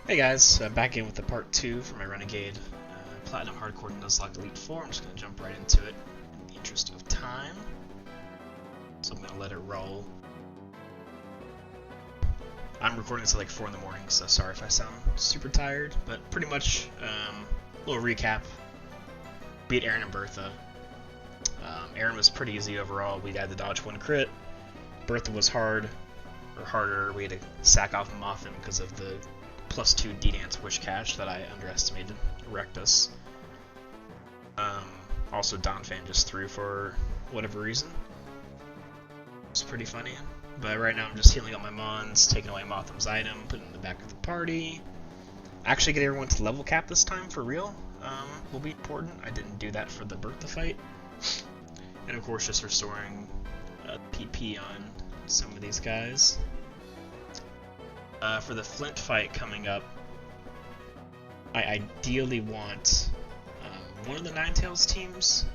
Hey guys, back in with the part 2 for my Renegade Platinum Hardcore Nuzlocke Elite 4. I'm just going to jump right into it in the interest of time. So I'm going to let it roll. I'm recording this at like 4 in the morning, so sorry if I sound super tired, but pretty much, a little recap. Beat Aaron+Bertha. Aaron was pretty easy overall. We had to dodge 1 crit. Bertha was harder. We had to sack off him often because of the +2 D-Dance Wish Cache that I underestimated, wrecked us. Also, Donphan just threw for whatever reason. It's pretty funny. But right now I'm just healing up my mons, taking away Motham's item, putting it in the back of the party. Actually get everyone to level cap this time, for real, will be important. I didn't do that for the Bertha fight. And of course just restoring PP on some of these guys. For the Flint fight coming up, I ideally want one of the Ninetales teams.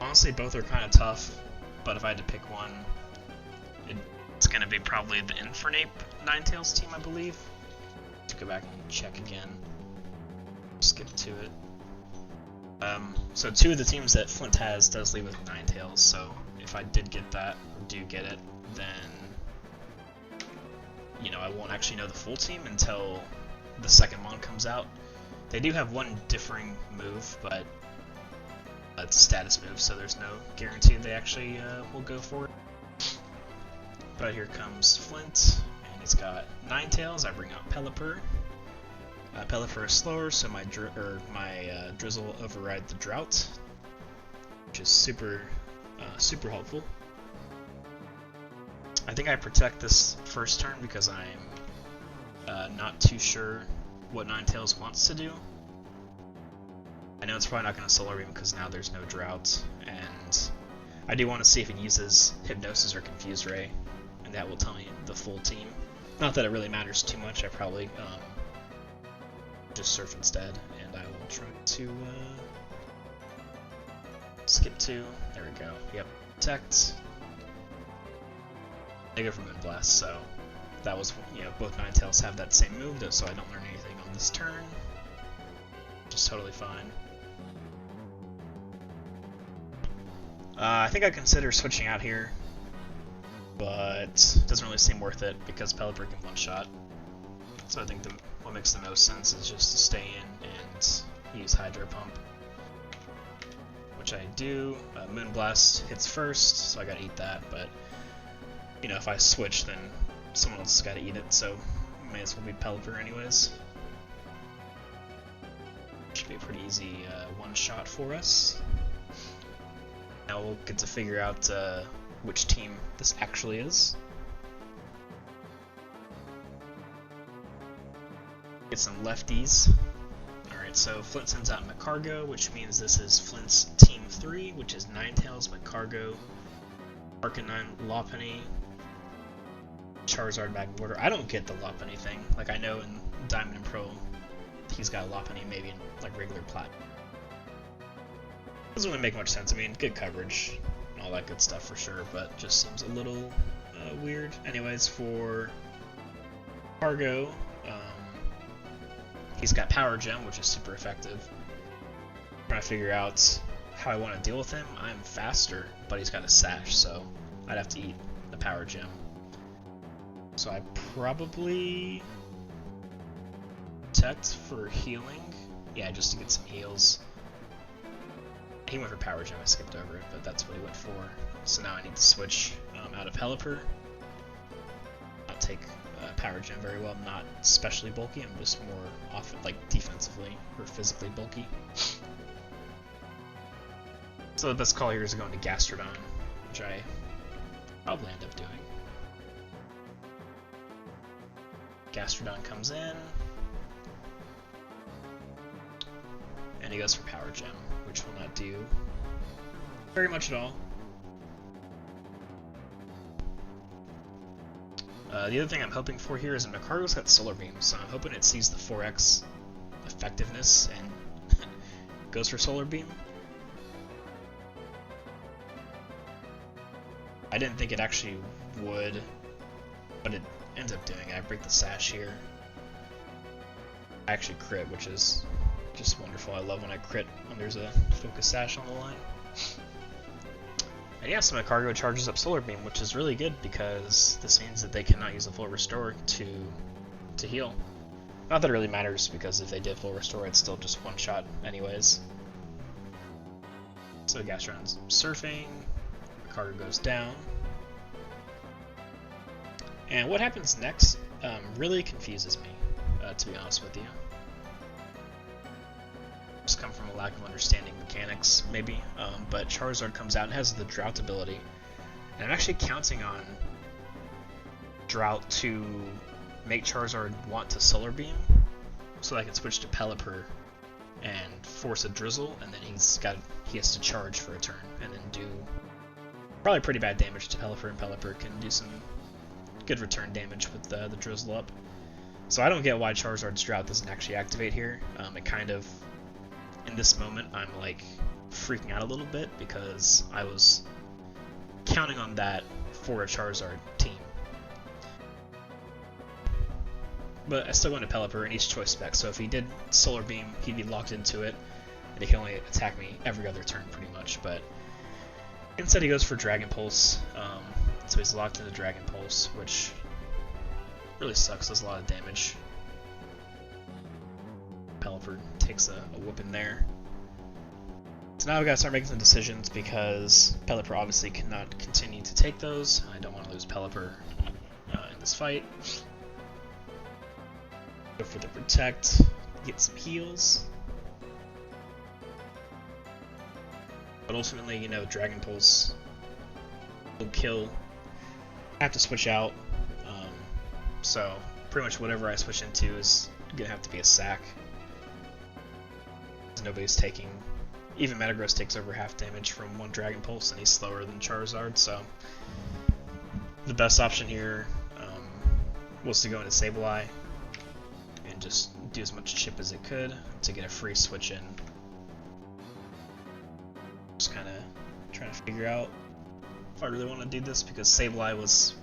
Honestly, both are kind of tough, but if I had to pick one, it's going to be probably the Infernape Ninetales team, I believe. Let's go back and check again. Skip to it. So 2 of the teams that Flint has does leave with Ninetales, so if I did get that, or do get it, then, you know, I won't actually know the full team until the second mon comes out. They do have one differing move, but it's a status move, so there's no guarantee they actually will go for it. But here comes Flint, and he's got Ninetales. I bring out Pelipper. Pelipper is slower, so my Drizzle override the Drought, which is super helpful. I think I protect this first turn because I'm not too sure what Ninetales wants to do. I know it's probably not going to Solar Beam because now there's no Drought, and I do want to see if it uses Hypnosis or Confuse Ray, and that will tell me the full team. Not that it really matters too much. I probably just Surf instead, and I will try to skip 2. There we go. Yep. Protect. I go for Moonblast, so that was, you know, both Ninetales have that same move, so I don't learn anything on this turn. Just totally fine. I think I'd consider switching out here, but it doesn't really seem worth it because Pelipper can one-shot. So I think what makes the most sense is just to stay in and use Hydro Pump, which I do. Moonblast hits first, so I gotta eat that, but you know, if I switch, then someone else has gotta eat it, so may as well be Pelipper anyways. Should be a pretty easy one-shot for us. Now we'll get to figure out which team this actually is. Get some lefties. Alright, so Flint sends out Magcargo, which means this is Flint's Team 3, which is Ninetales, Magcargo, Arcanine, Lopunny, Charizard, Magmortar. I don't get the Lopunny thing. Like, I know in Diamond and Pearl, he's got Lopunny maybe in, like, regular Platinum. Doesn't really make much sense. I mean, good coverage and all that good stuff for sure, but just seems a little weird. Anyways, for Cargo, he's got Power Gem, which is super effective. I'm trying to figure out how I want to deal with him. I'm faster, but he's got a Sash, so I'd have to eat the Power Gem. So I probably protect for healing. Yeah, just to get some heals. He went for Power Gem, I skipped over it, but that's what he went for. So now I need to switch out of Pelipper. I'll take Power Gem very well. I'm not especially bulky, I'm just more like defensively or physically bulky. So the best call here is going to Gastrodon, which I probably end up doing. Gastrodon comes in, and he goes for Power Gem, which will not do very much at all. The other thing I'm hoping for here is that Magcargo's got Solar Beam, so I'm hoping it sees the 4x effectiveness and goes for Solar Beam. I didn't think it actually would But it ends up doing it. I break the sash here. I actually crit, which is just wonderful. I love when I crit when there's a focus sash on the line. And yeah, so my cargo charges up Solar Beam, which is really good because this means that they cannot use a full restore to heal. Not that it really matters, because if they did full restore, it's still just one shot anyways. So Gastron's surfing, cargo goes down. And what happens next really confuses me, to be honest with you. Just come from a lack of understanding mechanics, maybe, but Charizard comes out and has the Drought ability. And I'm actually counting on Drought to make Charizard want to Solar Beam, so I can switch to Pelipper and force a Drizzle, and then he has to charge for a turn, and then do probably pretty bad damage to Pelipper, and Pelipper can do some good return damage with the Drizzle up. So I don't get why Charizard's Drought doesn't actually activate here. It kind of, in this moment, I'm like freaking out a little bit because I was counting on that for a Charizard team. But I still went to Pelipper in each choice spec, so if he did Solar Beam, he'd be locked into it, and he can only attack me every other turn pretty much. But instead he goes for Dragon Pulse, so he's locked into Dragon Pulse, which really sucks, does a lot of damage. Pelipper takes a whooping there. So now we gotta start making some decisions because Pelipper obviously cannot continue to take those. I don't want to lose Pelipper in this fight. Go for the Protect, get some heals. But ultimately, you know, Dragon Pulse will kill. I have to switch out, so pretty much whatever I switch into is gonna have to be a sack. Nobody's taking, even Metagross takes over half damage from one Dragon Pulse, and he's slower than Charizard, so the best option here was to go into Sableye and just do as much chip as it could to get a free switch in. Just kind of trying to figure out if I really want to do this, because Sableye was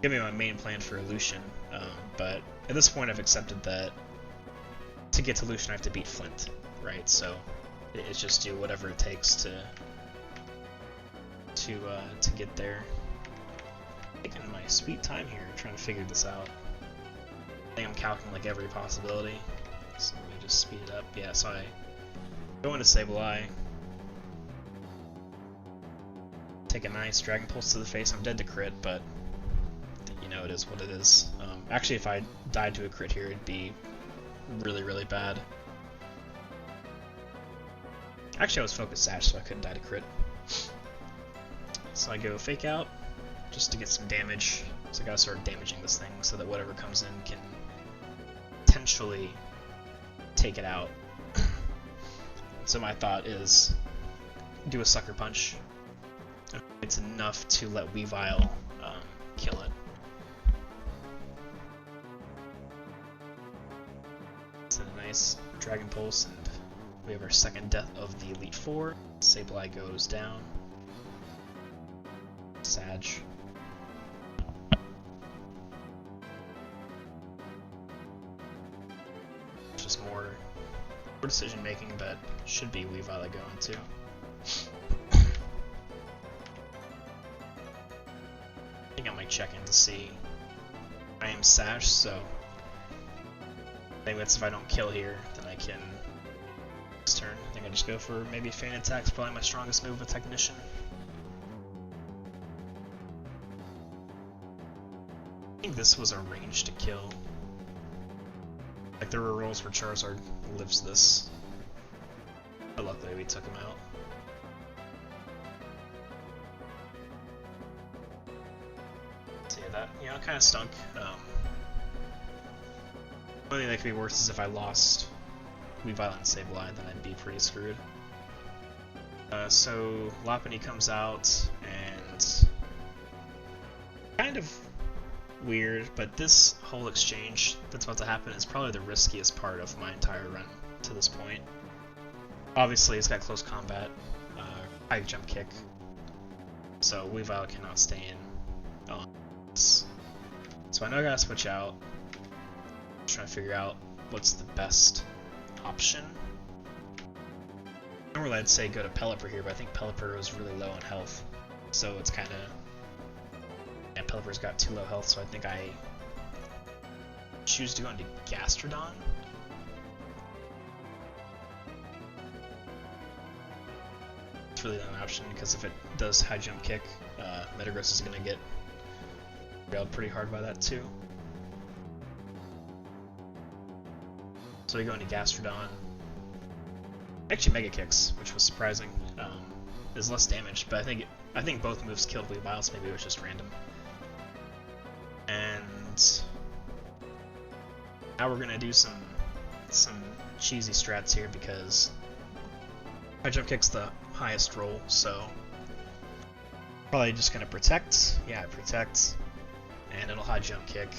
gonna be my main plan for Lucian, but at this point I've accepted that to get to Lucian I have to beat Flint, right? So it's just do whatever it takes to get there. Taking my sweet time here, trying to figure this out. I think I'm calculating like every possibility. So let me just speed it up. Yeah, so I go into Sableye, take a nice Dragon Pulse to the face. I'm dead to crit, but you know, it is what it is. Actually, if I died to a crit here, it'd be really, really bad. Actually, I was focused sash, so I couldn't die to crit. So I go Fake Out, just to get some damage. So I gotta start damaging this thing so that whatever comes in can potentially take it out. So my thought is do a Sucker Punch. It's enough to let Weavile kill it. It's a nice Dragon Pulse, and we have our second death of the Elite Four. Sableye goes down. Sag. Just more decision making, but should be Weavile going too. I think I might check in to see. I am Sash, so I think that's if I don't kill here, then I can this turn. I think I just go for maybe Feint Attack's probably my strongest move with Technician. I think this was a range to kill. Like there were rolls where Charizard lives this, but luckily we took him out. So yeah, that, you know, kind of stunk. The only thing that could be worse is if I lost Weavile and Sableye, then I'd be pretty screwed. So Lopunny comes out, and kind of weird, but this whole exchange that's about to happen is probably the riskiest part of my entire run to this point. Obviously, it's got close combat, high jump kick, so Weavile cannot stay in So I know I gotta switch out. I'm trying to figure out what's the best option. Normally I'd say go to Pelipper here, but I think Pelipper is really low on health. So it's kind of... Yeah, Pelipper's got too low health, so I think I choose to go into Gastrodon. It's really not an option, because if it does high jump kick, Metagross is going to get railed pretty hard by that too. So we go into Gastrodon. Actually Mega Kicks, which was surprising. Is less damage, but I think both moves killed Weavile, so maybe it was just random. And now we're gonna do some cheesy strats here because high jump kick's the highest roll, so probably just gonna protect. Yeah, protect, and it'll high jump kick.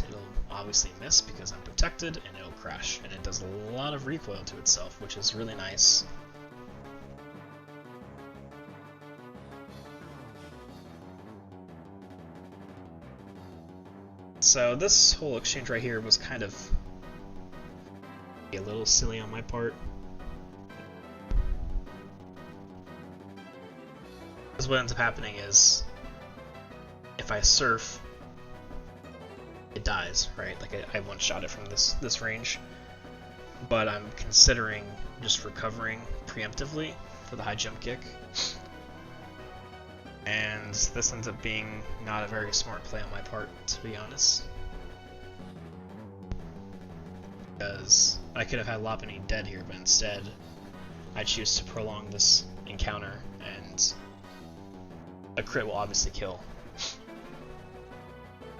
It'll obviously miss because I'm protected, and it'll crash, and it does a lot of recoil to itself, which is really nice. So this whole exchange right here was kind of a little silly on my part. Because what ends up happening is, if I surf, it dies, right? Like I one-shot it from this range. But I'm considering just recovering preemptively for the high jump kick. And this ends up being not a very smart play on my part, to be honest. Because I could have had Lopunny dead here, but instead I choose to prolong this encounter, and a crit will obviously kill.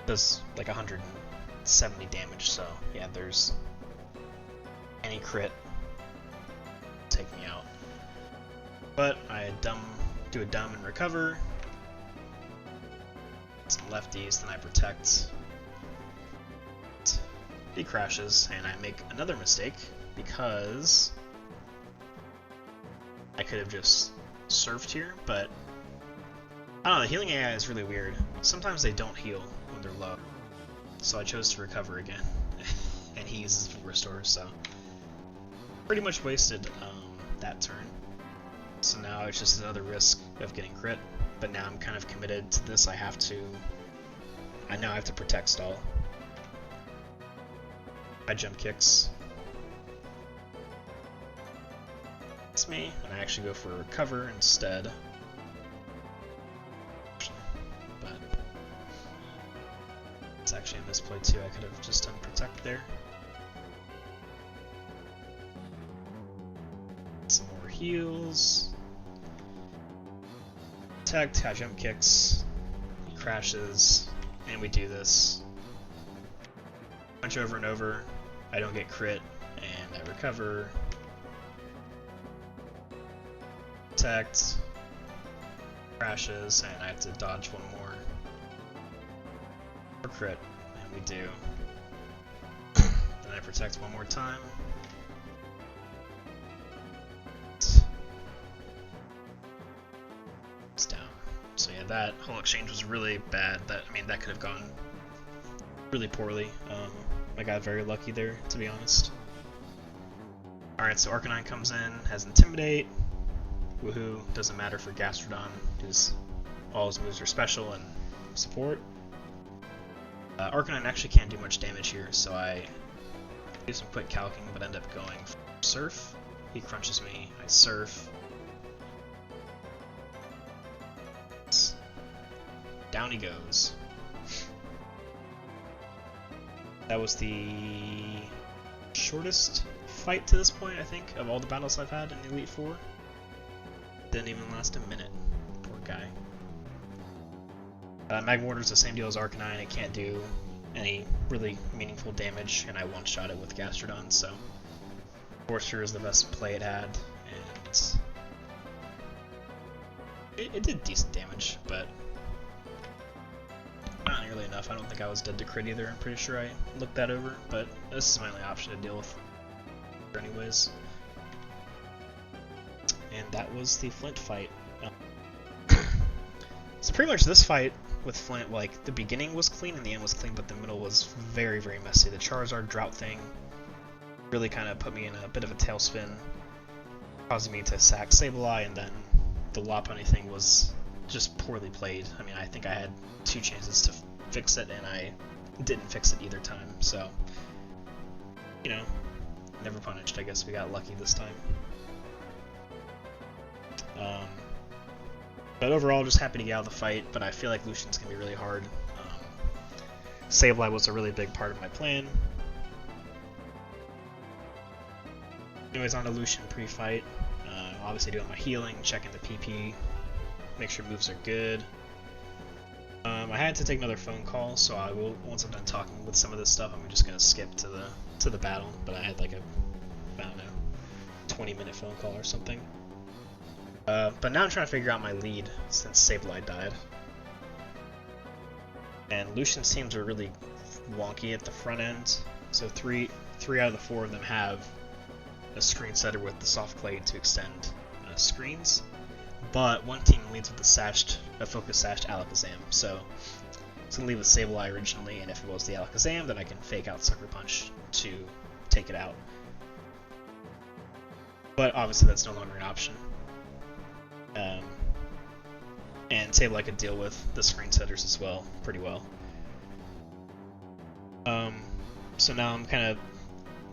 Does like 170 damage, so yeah, there's any crit take me out. But I do a dumb and recover. Some lefties, then I protect. He crashes, and I make another mistake because I could have just surfed here, but I don't know, the healing AI is really weird. Sometimes they don't heal when they're low, so I chose to recover again, and he uses full restore, so pretty much wasted that turn. So now it's just another risk of getting crit, but now I'm kind of committed to this. I now have to protect stall. I jump kicks. It's me, and I actually go for recover instead. But it's actually a misplay too. I could have just done protect there. Some more heals. Protect, high jump kicks. He crashes, and we do this. Punch over and over. I don't get crit, and I recover. Protect. Crashes, and I have to dodge one more. Or crit, and we do. Then I protect one more time. It's down. So yeah, that whole exchange was really bad. That could have gone really poorly. I got very lucky there, to be honest. Alright, so Arcanine comes in, has Intimidate. Woohoo, doesn't matter for Gastrodon, because all his moves are special and support. Arcanine actually can't do much damage here, so I do some quick calcing, but end up going for Surf. He crunches me, I Surf. Down he goes. That was the shortest fight to this point, I think, of all the battles I've had in the Elite Four. Didn't even last a minute. Poor guy. Magmortar's the same deal as Arcanine. It can't do any really meaningful damage, and I one-shot it with Gastrodon, so Forster is the best play it had, and it did decent damage, but not nearly enough. I don't think I was dead to crit either. I'm pretty sure I looked that over, but this is my only option to deal with anyways. And that was the Flint fight. So pretty much this fight with Flint, like, the beginning was clean and the end was clean, but the middle was very, very messy. The Charizard drought thing really kind of put me in a bit of a tailspin, causing me to sack Sableye, and then the Lopunny thing was just poorly played. I mean, I think I had 2 chances to fix it, and I didn't fix it either time, so, you know, never punished. I guess we got lucky this time. But overall, just happy to get out of the fight, but I feel like Lucian's going to be really hard. Sableye was a really big part of my plan. Anyways, on to Lucian pre-fight. Obviously doing my healing, checking the PP, make sure moves are good. I had to take another phone call, so I will, once I'm done talking with some of this stuff, I'm just going to skip to the battle, but I had like a, I don't know, 20-minute phone call or something. But now I'm trying to figure out my lead since Sableye died. And Lucian's teams are really wonky at the front end, so three out of the 4 of them have a screen setter with the soft clay to extend screens, but one team leads with a focus sashed Alakazam, so it's going to lead with Sableye originally, and if it was the Alakazam, then I can fake out Sucker Punch to take it out. But obviously that's no longer an option. And Sableye could deal with the screen setters as well, pretty well. So now I'm kind of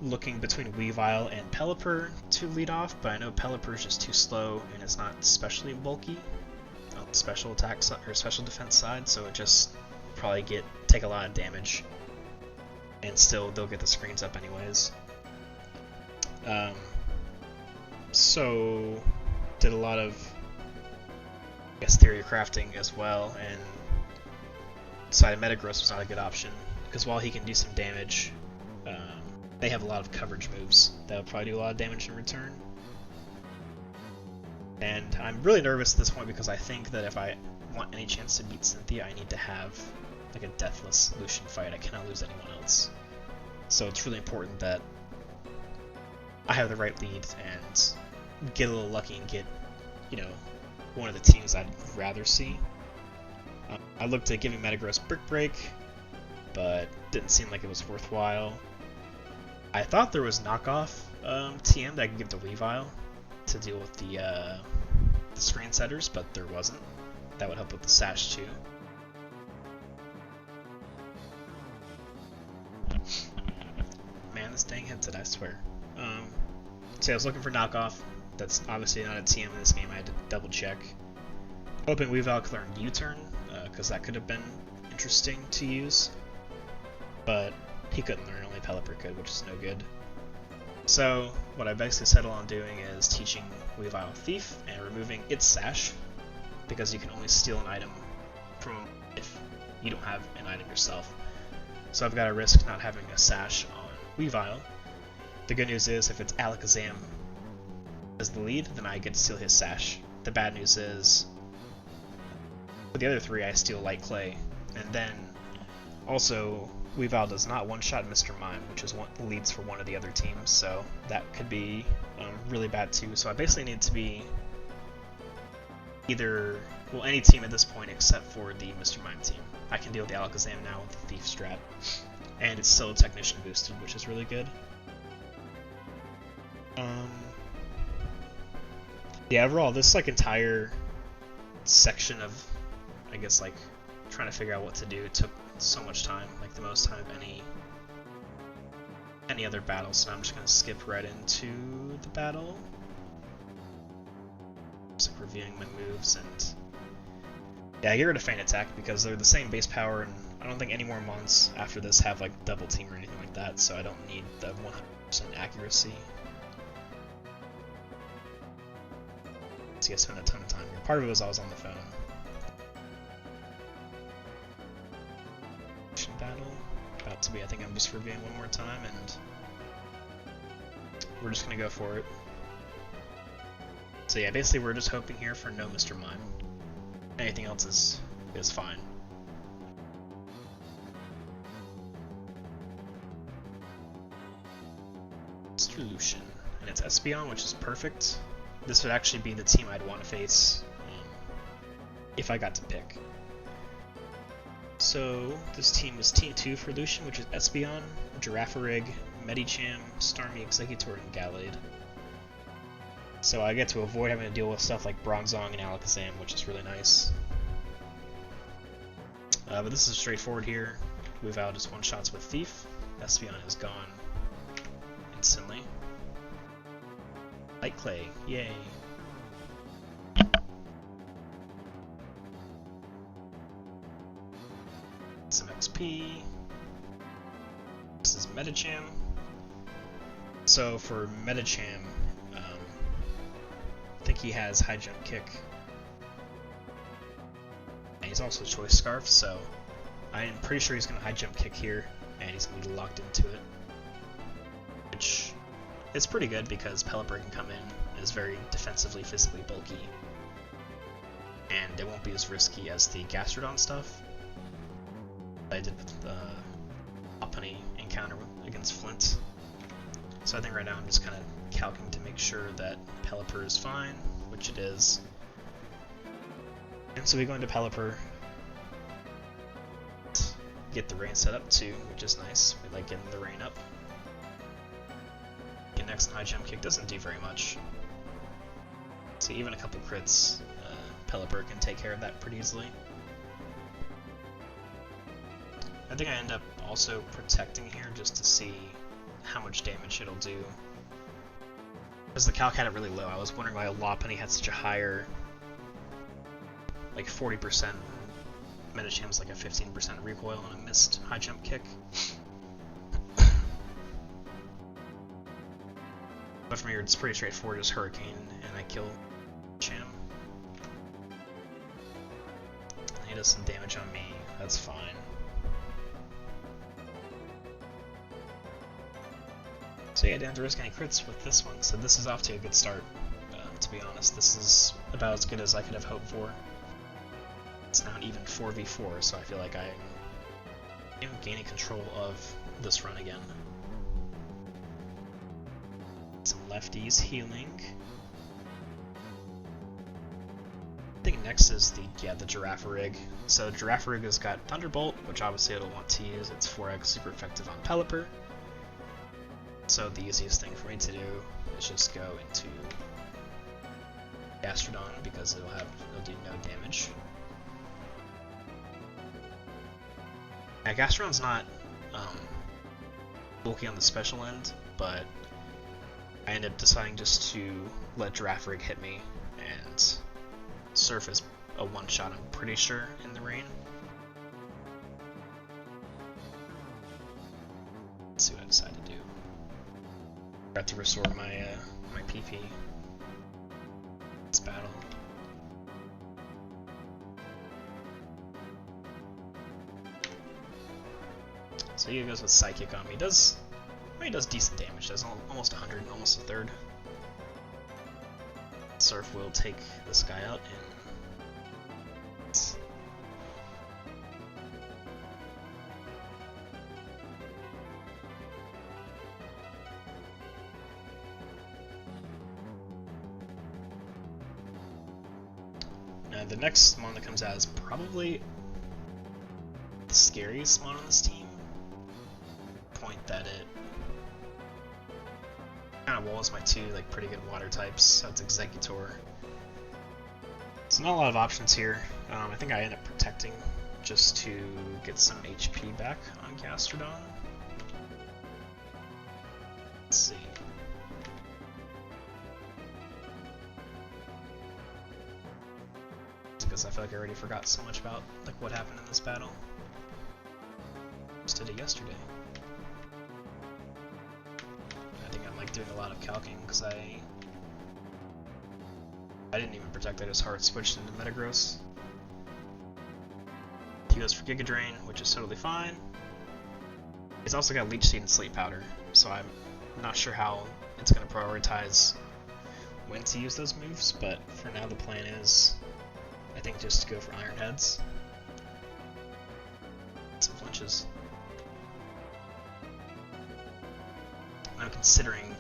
looking between Weavile and Pelipper to lead off, but I know Pelipper is just too slow and it's not especially bulky on the special attack or special defense side, so it just probably take a lot of damage, and still they'll get the screens up anyways. So did a lot of, I guess, theory crafting as well, and decided Metagross was not a good option because while he can do some damage, they have a lot of coverage moves that would probably do a lot of damage in return. And I'm really nervous at this point because I think that if I want any chance to beat Cynthia, I need to have like a deathless Lucian fight. I cannot lose anyone else. So it's really important that I have the right lead and get a little lucky and get, you know, one of the teams I'd rather see. I looked at giving Metagross Brick Break, but didn't seem like it was worthwhile. I thought there was knockoff TM that I could give to Weavile to deal with the screen setters, but there wasn't. That would help with the Sash too. Man, this dang headset, I swear. So I was looking for knockoff. That's obviously not a TM in this game. I had to double check. Hoping Weavile could learn U-turn, because that could have been interesting to use. But he couldn't learn, only Pelipper could, which is no good. So what I basically settled on doing is teaching Weavile Thief and removing its Sash, because you can only steal an item from if you don't have an item yourself. So I've got to risk not having a Sash on Weavile. The good news is if it's Alakazam as the lead, then I get to steal his Sash. The bad news is for the other 3 I steal Light Clay, and then also Weavile does not one-shot Mr. Mime, which is one leads for one of the other teams, so that could be really bad too. So I basically need to be either, well, any team at this point except for the Mr. Mime team. I can deal with the Alakazam now with the Thief strat, and it's still Technician boosted, which is really good. Yeah, overall, this like entire section of, I guess, like trying to figure out what to do took so much time, like the most time of any other battle. So now I'm just gonna skip right into the battle. Just like reviewing my moves, and yeah, I get rid of Feint Attack because they're the same base power, and I don't think any more mons after this have like double team or anything like that, so I don't need the 100% accuracy. So I spent a ton of time here. Part of it was I was on the phone. Battle. About to be, I think I'm just reviewing one more time, and we're just gonna go for it. So yeah, basically we're just hoping here for no Mr. Mime. Anything else is fine. Mr. Lucian, and it's Espeon, which is perfect. This would actually be the team I'd want to face if I got to pick. So this team is Team 2 for Lucian, which is Espeon, Girafarig, Medicham, Starmie, Executor, and Gallade. So I get to avoid having to deal with stuff like Bronzong and Alakazam, which is really nice. But this is straightforward here. Move out just one-shots with Thief. Espeon is gone instantly. Light Clay, yay. Some XP. This is Medicham. So for Medicham, I think he has High Jump Kick. And he's also Choice Scarf, so I am pretty sure he's going to High Jump Kick here, and he's going to be locked into it. Which is pretty good because Pelipper can come in, is very defensively, physically bulky, and it won't be as risky as the Gastrodon stuff I did with the Lopunny encounter against Flint. So I think right now I'm just kind of calculating to make sure that Pelipper is fine, which it is. And so we go into Pelipper, get the rain set up too, which is nice. We like getting the rain up. And next High Jump Kick doesn't do very much. So even a couple crits, Pelipper can take care of that pretty easily. I think I end up also protecting here just to see how much damage it'll do. Because the calc had it really low, I was wondering why a Lopunny had such a higher, like 40%. Medicham's like a 15% recoil and a missed High Jump Kick. But from here it's pretty straightforward, just Hurricane, and I kill Cham. He does some damage on me, that's fine. So yeah, I didn't have to risk any crits with this one, so this is off to a good start. To be honest, this is about as good as I could have hoped for. It's now an even 4v4, so I feel like I am gaining control of this run again. Some lefties healing. I think next is the Girafarig. So Girafarig has got Thunderbolt, which obviously it'll want to use. It's 4x super effective on Pelipper. So the easiest thing for me to do is just go into Gastrodon because it'll do no damage. Yeah, Gastrodon's not bulky on the special end, but I end up deciding just to let Girafarig hit me and Surf is a one-shot, I'm pretty sure, in the rain. Let's see what I decide to do. I have to restore my my PP. This battle. So he goes with Psychic on me. He does decent damage. Does almost 100, almost a third. Surf will take this guy out and the next Mon that comes out is probably the scariest Mon on this team. Point that it kind of walls my two like pretty good water types, so it's Executor. So not a lot of options here. I think I end up protecting just to get some HP back on Gastrodon. Let's see. Because I feel like I already forgot so much about like what happened in this battle. Just did it yesterday. I think I'm like doing a lot of calking because I didn't even protect that his heart switched into Metagross. He goes for Giga Drain, which is totally fine. He's also got Leech Seed and Sleep Powder, so I'm not sure how it's going to prioritize when to use those moves, but for now the plan is I think just to go for Iron Heads. Some flinches. I'm considering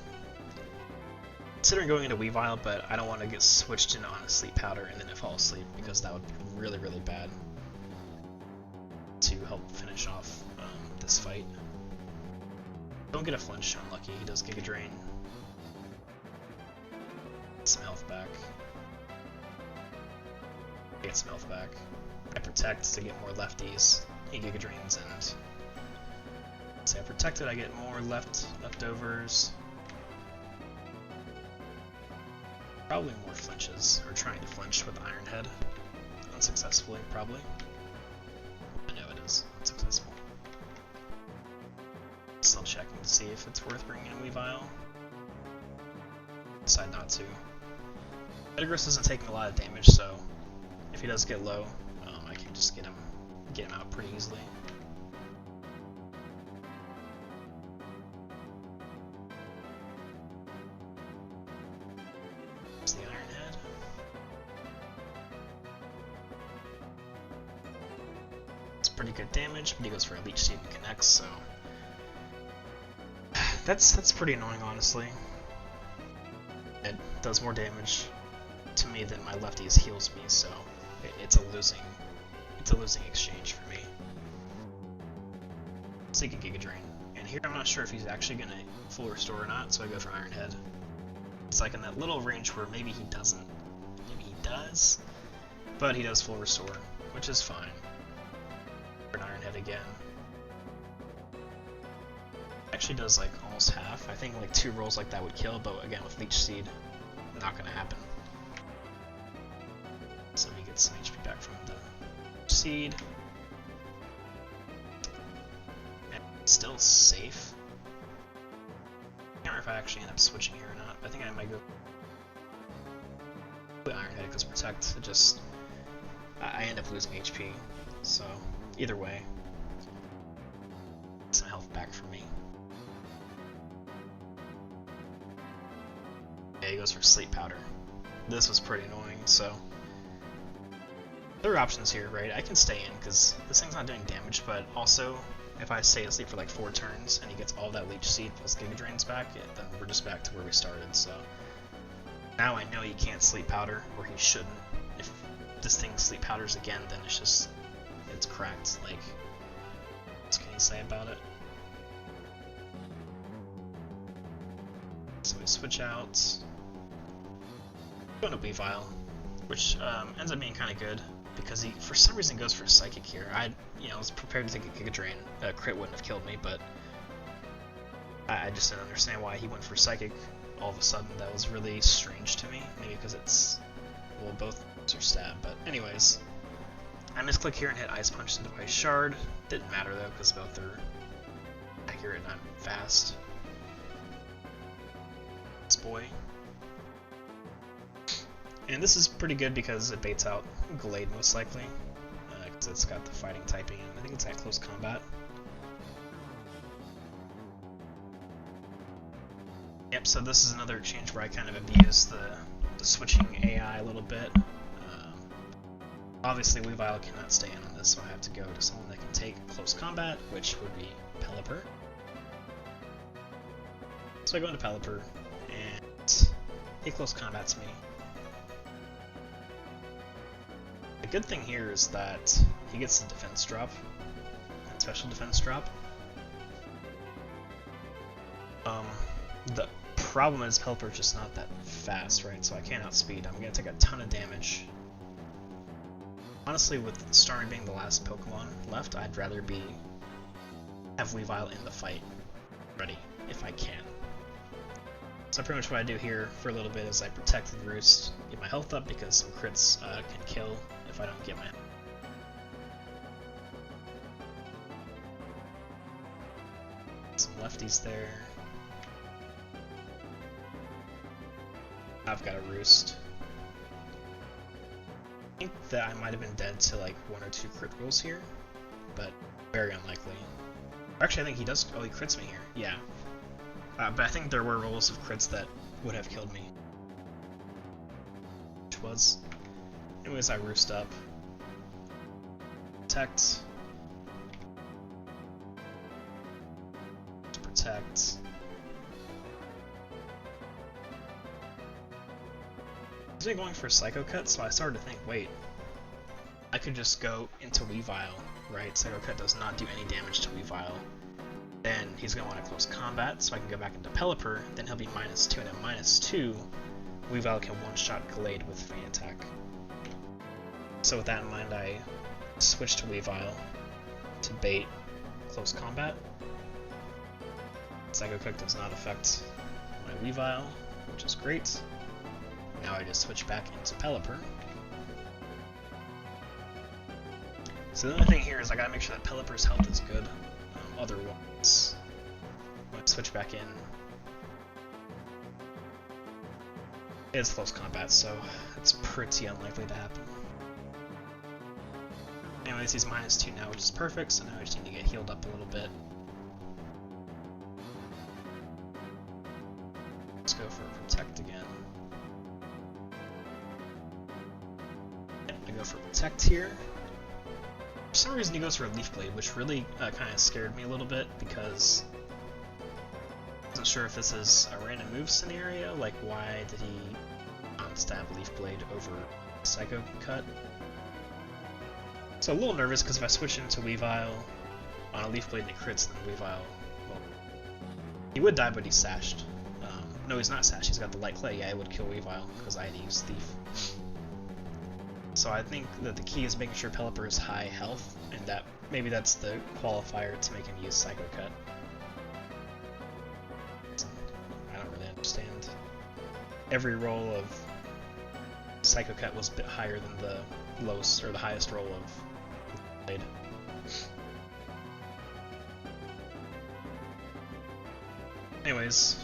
considering going into Weavile, but I don't want to get switched in on a sleep powder and then fall asleep, because that would be really, really bad to help finish off this fight. Don't get a flinch, unlucky. He does Giga Drain. Get some health back. Get some health back. I protect to get more lefties. He Giga Drains, and say I protected, I get more leftovers. Probably more flinches, or trying to flinch with Iron Head. Unsuccessfully, probably. I know it is unsuccessful. Still checking to see if it's worth bringing in Weavile. Decide not to. Metagross isn't taking a lot of damage, so if he does get low, I can just get him out pretty easily. There's the Iron Head. It's pretty good damage, but he goes for a Leech Seed and connects, so that's pretty annoying, honestly. It does more damage to me than my lefties heals me, so it's a losing exchange for me. So he can Giga Drain. And here I'm not sure if he's actually gonna full restore or not, so I go for Iron Head. It's like in that little range where maybe he doesn't. Maybe he does. But he does full restore, which is fine. For an Iron Head again. Actually does like almost half. I think like 2 rolls like that would kill, but again with Leech Seed, not gonna happen. So he gets some HP back from the Seed. And still safe. I can't remember if I actually end up switching here or not. I think I might go with Iron Head because Protect. It just I end up losing HP. So either way, some health back for me. Yeah, he goes for Sleep Powder. This was pretty annoying, so there are options here, right? I can stay in because this thing's not doing damage, but also if I stay asleep for like 4 turns and he gets all that Leech Seed plus Giga Drains back, then we're just back to where we started. So now I know he can't Sleep Powder, or he shouldn't. If this thing Sleep Powders again, then it's cracked. Like, what can you say about it? So we switch out. Going to Weavile, which ends up being kind of good because he, for some reason, goes for Psychic here. I was prepared to take a Giga Drain. Crit wouldn't have killed me, but I just didn't understand why he went for Psychic all of a sudden. That was really strange to me. Maybe because it's, well, both are stab. But anyways, I misclick here and hit Ice Punch into Ice Shard. Didn't matter though because both are accurate and I'm fast. This boy. And this is pretty good because it baits out Glade most likely, because it's got the fighting typing and I think it's at close combat. Yep, so this is another exchange where I kind of abuse the switching AI a little bit. Obviously Weavile cannot stay in on this, so I have to go to someone that can take close combat, which would be Pelipper. So I go into Pelipper, and he close combats me. The good thing here is that he gets the defense drop, and special defense drop. The problem is Pelipper's just not that fast, right? So I can't outspeed. I'm gonna take a ton of damage. Honestly, with Starmie being the last Pokemon left, I'd rather have Weavile in the fight ready if I can. So pretty much what I do here for a little bit is I protect the Roost, get my health up because some crits can kill if I don't get my some lefties there. I've got a Roost. I think that I might have been dead to like 1 or 2 crit rolls here, but very unlikely. Actually, I think he does. Oh, he crits me here. Yeah. But I think there were rolls of crits that would have killed me. Which was. Anyways, I Roost up. Protect. Protect. wasn't going for Psycho Cut, so I started to think, wait, I could just go into Weavile, right? Psycho Cut does not do any damage to Weavile. Then he's going to want to close combat, so I can go back into Pelipper, then he'll be -2, and at -2, Weavile can one-shot Glade with Feint Attack. So with that in mind, I switched to Weavile to bait close combat. Psycho Cut does not affect my Weavile, which is great. Now I just switch back into Pelipper. So the other thing here is I gotta make sure that Pelipper's health is good. Otherwise, when I switch back in, it's close combat, so it's pretty unlikely to happen. Anyways, he's -2 now, which is perfect, so now I just need to get healed up a little bit. Let's go for Protect again. I go for Protect here. For some reason he goes for a Leaf Blade, which really kind of scared me a little bit, because I wasn't sure if this is a random move scenario, like why did he stab Leaf Blade over Psycho Cut? So a little nervous, because if I switch into Weavile on a Leaf Blade and it crits, then Weavile, well, he would die, but he's sashed. No, he's not sashed, he's got the Light Clay. Yeah, it would kill Weavile, because I had to use Thief. So I think that the key is making sure Pelipper is high health, and that maybe that's the qualifier to make him use Psycho Cut. I don't really understand. Every roll of Psycho Cut was a bit higher than the lowest or the highest roll of Blade. Anyways,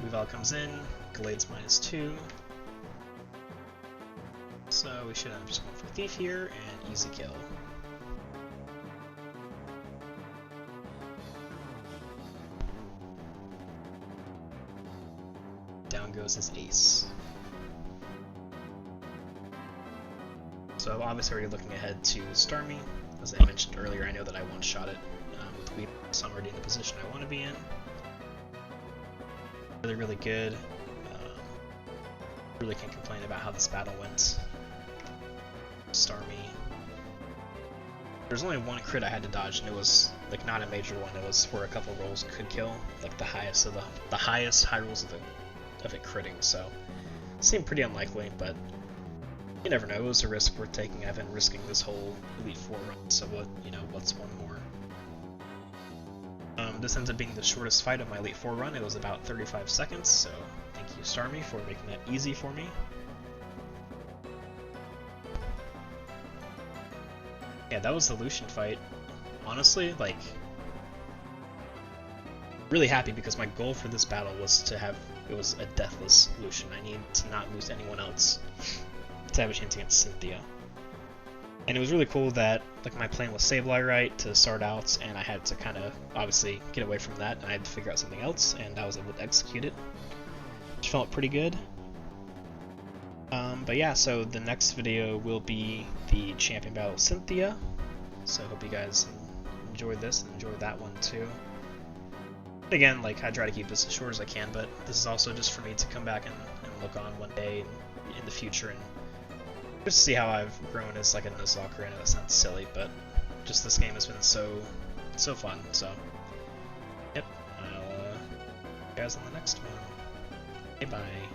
Weavile comes in, Glade's -2. So we should end up just going for Thief here, and easy kill. Down goes his ace. So I'm obviously already looking ahead to Starmie. As I mentioned earlier, I know that I one-shot it with Weavile, so I'm already in the position I want to be in. Really, really good. Really can't complain about how this battle went. Starmie. There's only one crit I had to dodge, and it was like not a major one. It was where a couple rolls could kill, like the highest high rolls of it critting. So it seemed pretty unlikely, but you never know. It was a risk worth taking. I've been risking this whole Elite Four run, so what's one more? This ends up being the shortest fight of my Elite Four run. It was about 35 seconds. So thank you, Starmie, for making that easy for me. Yeah, that was the Lucian fight. Honestly, like, really happy, because my goal for this battle was to have, it was a deathless Lucian. I need to not lose anyone else to have a chance against Cynthia. And it was really cool that, like, my plan was Sableye right to start out, and I had to kind of, obviously, get away from that, and I had to figure out something else, and I was able to execute it, which felt pretty good. But yeah, so the next video will be the champion battle of Cynthia, so I hope you guys enjoyed this and enjoyed that one too. Again, like, I try to keep this as short as I can, but this is also just for me to come back and look on one day in the future and just see how I've grown as like a Nuzlocke. I know that sounds silly, but just this game has been so fun, so yep, I'll see you guys on the next one. Bye bye.